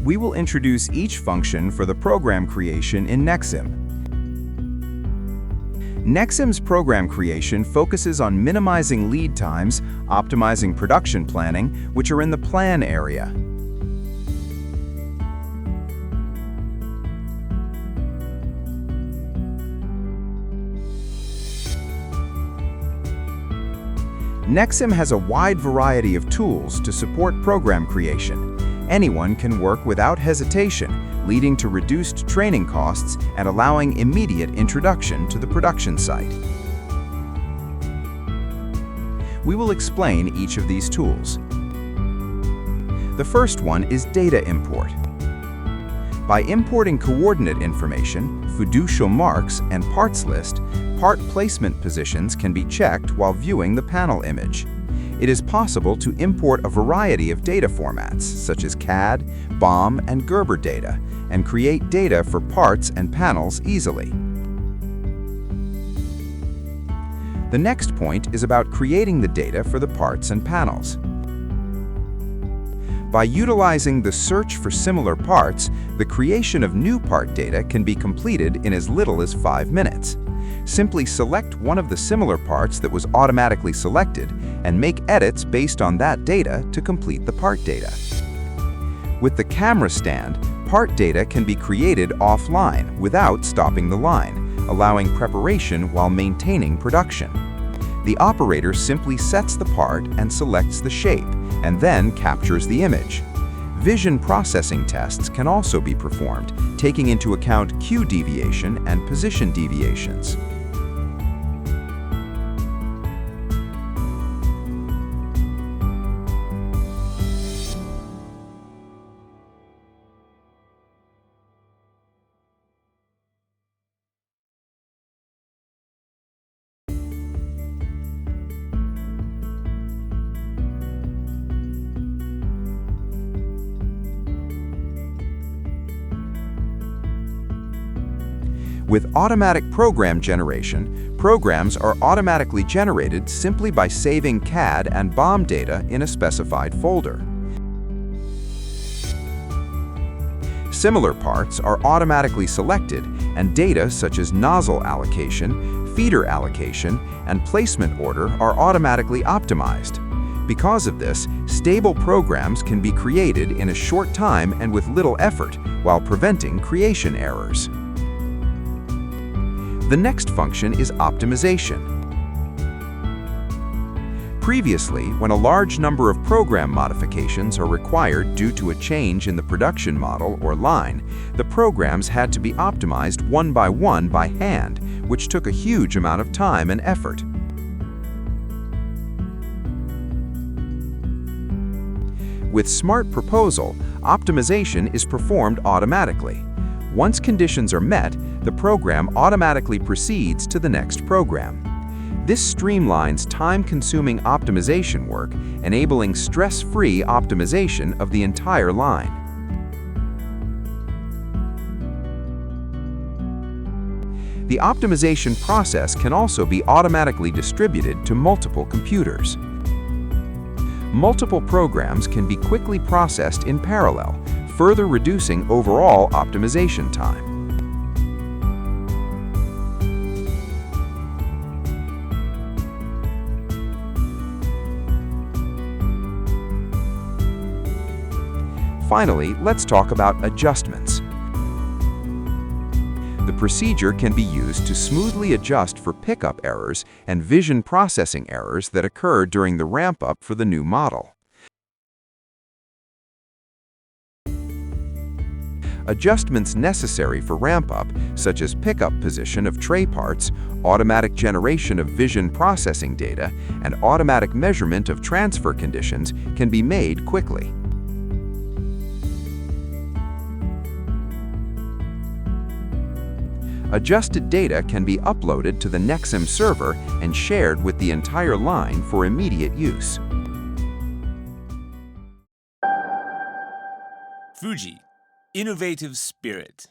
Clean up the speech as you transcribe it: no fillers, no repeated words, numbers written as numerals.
We will introduce each function for the program creation in Nexim. Nexim's program creation focuses on minimizing lead times, optimizing production planning, which are in the plan area. Nexim has a wide variety of tools to support program creation. Anyone can work without hesitation, leading to reduced training costs and allowing immediate introduction to the production site. We will explain each of these tools. The first one is data import. By importing coordinate information, fiducial marks, and parts list, part placement positions can be checked while viewing the panel image. It is possible to import a variety of data formats, such as CAD, BOM, and Gerber data, and create data for parts and panels easily. The next point is about creating the data for the parts and panels. By utilizing the search for similar parts, the creation of new part data can be completed in as little as 5 minutes. Simply select one of the similar parts that was automatically selected and make edits based on that data to complete the part data. With the camera stand, part data can be created offline without stopping the line, allowing preparation while maintaining production. The operator simply sets the part and selects the shape, and then captures the image. Vision processing tests can also be performed, taking into account Q deviation and position deviations. With automatic program generation, programs are automatically generated simply by saving CAD and BOM data in a specified folder. Similar parts are automatically selected, and data such as nozzle allocation, feeder allocation, and placement order are automatically optimized. Because of this, stable programs can be created in a short time and with little effort, while preventing creation errors. The next function is optimization. Previously, when a large number of program modifications are required due to a change in the production model or line, the programs had to be optimized one by hand, which took a huge amount of time and effort. With Smart Proposal, optimization is performed automatically. Once conditions are met, the program automatically proceeds to the next program. This streamlines time-consuming optimization work, enabling stress-free optimization of the entire line. The optimization process can also be automatically distributed to multiple computers. Multiple programs can be quickly processed in parallel, further reducing overall optimization time. Finally, let's talk about adjustments. The procedure can be used to smoothly adjust for pickup errors and vision processing errors that occur during the ramp-up for the new model. Adjustments necessary for ramp-up, such as pickup position of tray parts, automatic generation of vision processing data, and automatic measurement of transfer conditions, can be made quickly. Adjusted data can be uploaded to the Nexim server and shared with the entire line for immediate use. FUJI, innovative spirit.